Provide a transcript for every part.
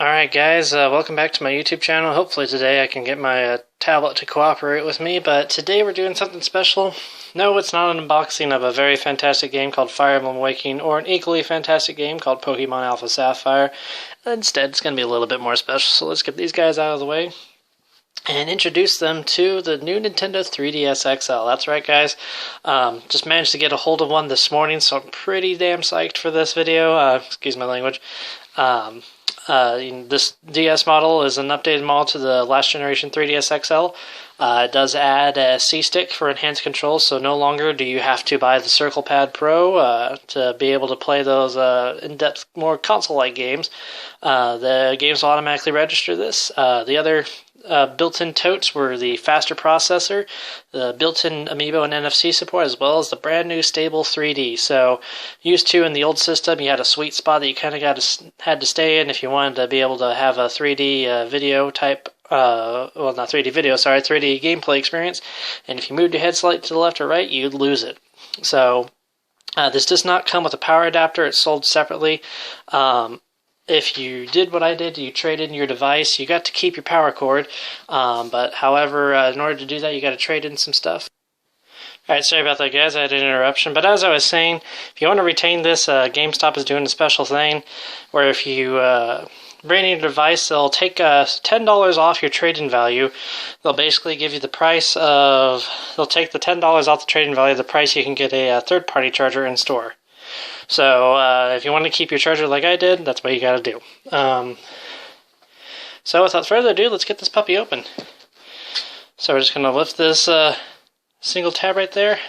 Alright guys, welcome back to my YouTube channel. Hopefully today I can get my tablet to cooperate with me, but today we're doing something special. No, it's not an unboxing of a very fantastic game called Fire Emblem Awakening or an equally fantastic game called Pokemon Alpha Sapphire. Instead, it's going to be a little bit more special, so let's get these guys out of the way and introduce them to the new Nintendo 3DS XL. That's right guys, just managed to get a hold of one this morning, so I'm pretty damn psyched for this video. Excuse my language. This DS model is an updated model to the last generation 3DS XL. It does add a C-Stick for enhanced controls, so no longer do you have to buy the Circle Pad Pro to be able to play those in-depth, more console-like games. The games will automatically register this. The other built-in totes were the faster processor, the built-in Amiibo and NFC support, as well as the brand new stable 3D. So, used to in the old system, you had a sweet spot that you kind of had to stay in if you wanted to be able to have a 3D video type. Well, not 3D video, sorry, 3D gameplay experience. And if you moved your head slightly to the left or right, you'd lose it. So, this does not come with a power adapter. It's sold separately. If you did what I did, you traded in your device, you got to keep your power cord, but however, in order to do that, you got to trade in some stuff. Alright, sorry about that guys, I had an interruption, but as I was saying, if you want to retain this, GameStop is doing a special thing, where if you bring in your device, they'll take $10 off your trade-in value. They'll basically give you the price of, they'll take the $10 off the trade-in value of the price you can get a third-party charger in store. So, if you want to keep your charger like I did, that's what you gotta do. So, without further ado, let's get this puppy open. So, we're just gonna lift this single tab right there,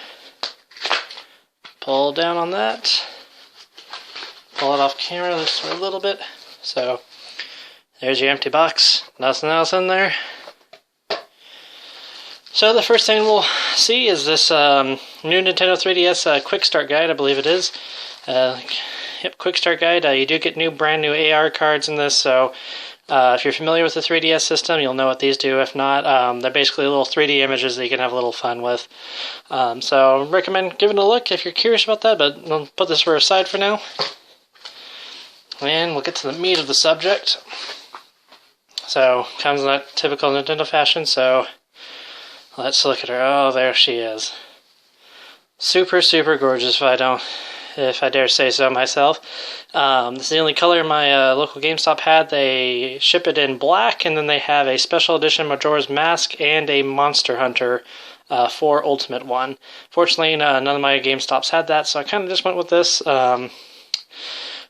pull down on that, pull it off camera just for a little bit. So, there's your empty box, nothing else in there. So, the first thing we'll see is this new Nintendo 3DS Quick Start Guide, I believe it is. Yep, Quick Start Guide. You do get brand new AR cards in this, so if you're familiar with the 3DS system, you'll know what these do. If not, they're basically little 3D images that you can have a little fun with. So I recommend giving it a look if you're curious about that, but we'll put this aside for now. And we'll get to the meat of the subject. So, comes in that typical Nintendo fashion, so let's look at her. Oh, there she is. Super, super gorgeous, if I dare say so myself. This is the only color my local GameStop had. They ship it in black, and then they have a special edition Majora's Mask and a Monster Hunter 4 Ultimate one. Fortunately, none of my GameStops had that, so I kind of just went with this.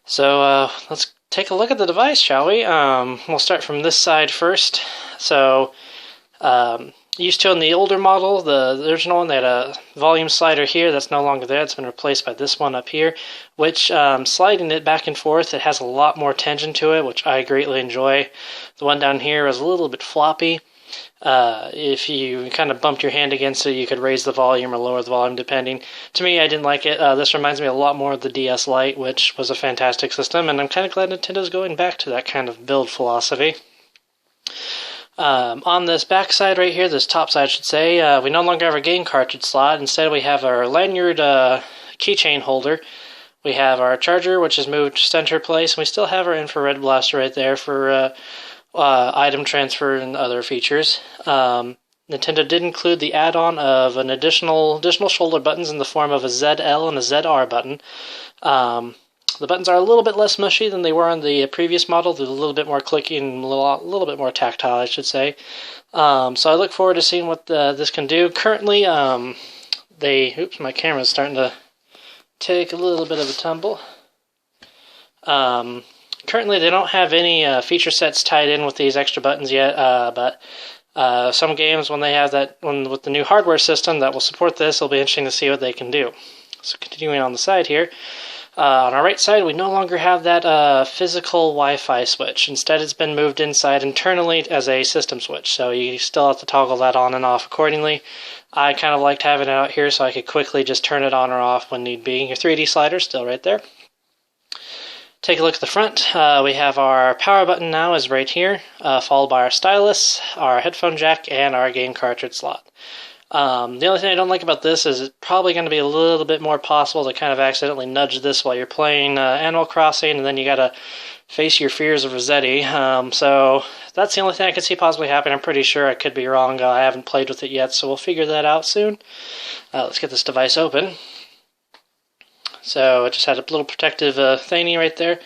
So let's take a look at the device, shall we? We'll start from this side first. So, used to in the older model, the original one, they had a volume slider here. That's no longer there. It's been replaced by this one up here, which, sliding it back and forth, it has a lot more tension to it, which I greatly enjoy. The one down here is a little bit floppy. If you kind of bumped your hand against it, you could raise the volume or lower the volume, depending. To me, I didn't like it. This reminds me a lot more of the DS Lite, which was a fantastic system, and I'm kind of glad Nintendo's going back to that kind of build philosophy. On this back side right here, this top side I should say, we no longer have a game cartridge slot. Instead we have our lanyard keychain holder. We have our charger, which is moved center place, and we still have our infrared blaster right there for item transfer and other features. Nintendo did include the add-on of an additional shoulder buttons in the form of a ZL and a ZR button. The buttons are a little bit less mushy than they were on the previous model. They're a little bit more clicky and a little bit more tactile, I should say. So I look forward to seeing what this can do. Currently, oops, my camera's starting to take a little bit of a tumble. Currently, they don't have any feature sets tied in with these extra buttons yet, but some games, when they have with the new hardware system that will support this, it'll be interesting to see what they can do. So continuing on the side here. On our right side, we no longer have that physical Wi-Fi switch. Instead, it's been moved inside internally as a system switch, so you still have to toggle that on and off accordingly. I kind of liked having it out here so I could quickly just turn it on or off when need be. Your 3D slider still right there. Take a look at the front. We have our power button now is right here, followed by our stylus, our headphone jack, and our game cartridge slot. The only thing I don't like about this is it's probably going to be a little bit more possible to kind of accidentally nudge this while you're playing Animal Crossing, and then you gotta face your fears of Rossetti. So that's the only thing I can see possibly happening. I'm pretty sure. I could be wrong. I haven't played with it yet, so we'll figure that out soon. Let's get this device open. So it just had a little protective thingy right there.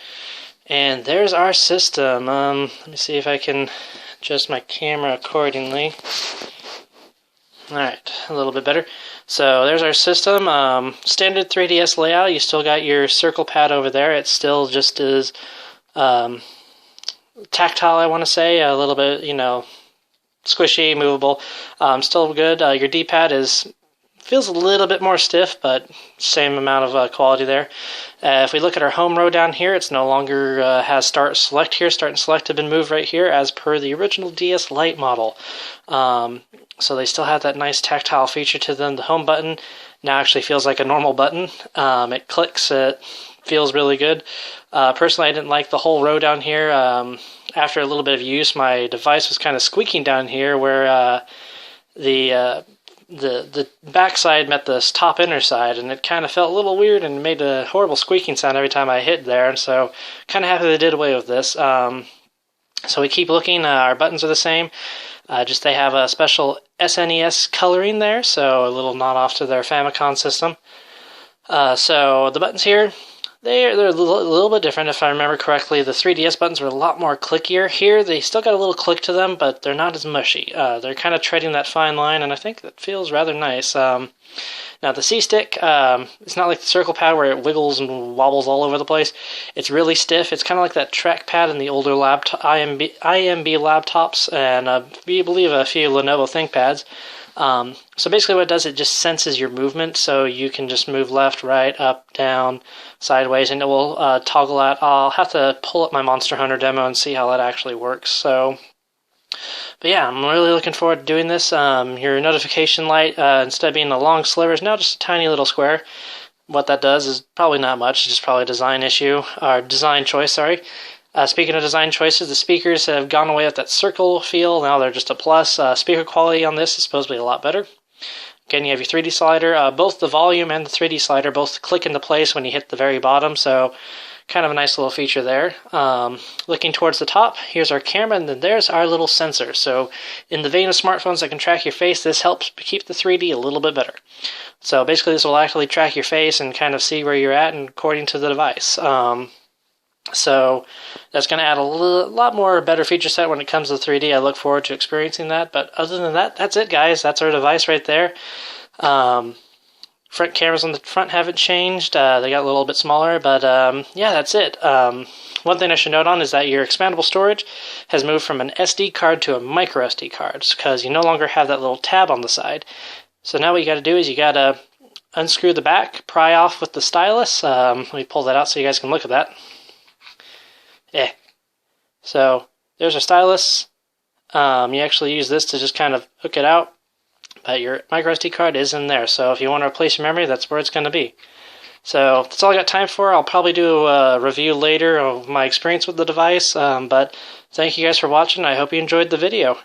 And there's our system. Let me see if I can adjust my camera accordingly. Alright, a little bit better. So there's our system. Standard 3DS layout. You still got your circle pad over there. It still just is tactile, I want to say. A little bit, you know, squishy, movable. Still good. Your D-pad feels a little bit more stiff, but same amount of quality there. If we look at our home row down here, it's no longer has start and select here. Start and select have been moved right here as per the original DS Lite model. So they still have that nice tactile feature to them. The home button now actually feels like a normal button. It clicks, it feels really good. Personally, I didn't like the whole row down here. After a little bit of use, my device was kind of squeaking down here where the backside met the top inner side, and it kind of felt a little weird and made a horrible squeaking sound every time I hit there, and so kind of happy they did away with this. So we keep looking. Our buttons are the same, just they have a special SNES coloring there, so a little nod off to their Famicom system. So the buttons here, they're a little bit different. If I remember correctly, the 3DS buttons were a lot more clickier. Here, they still got a little click to them, but they're not as mushy. They're kind of treading that fine line, and I think that feels rather nice. Now, the C-Stick, it's not like the circle pad where it wiggles and wobbles all over the place. It's really stiff. It's kind of like that trackpad in the older IMB laptops, and I believe a few Lenovo ThinkPads. So basically what it does, it just senses your movement, so you can just move left, right, up, down, sideways, and it will toggle out. I'll have to pull up my Monster Hunter demo and see how that actually works. So, but yeah, I'm really looking forward to doing this. Your notification light, instead of being a long sliver, is now just a tiny little square. What that does is probably not much, it's just probably a design issue, or design choice, sorry. Speaking of design choices, the speakers have gone away with that circle feel. Now they're just a plus. Speaker quality on this is supposed to be a lot better. Again, you have your 3D slider. Both the volume and the 3D slider both click into place when you hit the very bottom, so kind of a nice little feature there. Looking towards the top, here's our camera, and then there's our little sensor. So in the vein of smartphones that can track your face, this helps keep the 3D a little bit better. So basically this will actually track your face and kind of see where you're at and according to the device. So that's going to add a lot more better feature set when it comes to 3D. I look forward to experiencing that. But other than that, that's it, guys. That's our device right there. Front cameras on the front haven't changed. They got a little bit smaller, but yeah, that's it. One thing I should note on is that your expandable storage has moved from an SD card to a micro SD card because you no longer have that little tab on the side. So now what you got to do is you got to unscrew the back, pry off with the stylus. Let me pull that out so you guys can look at that. Yeah. So there's a stylus. You actually use this to just kind of hook it out, but your microSD card is in there. So if you want to replace your memory, that's where it's going to be. So that's all I got time for. I'll probably do a review later of my experience with the device. But thank you guys for watching. I hope you enjoyed the video.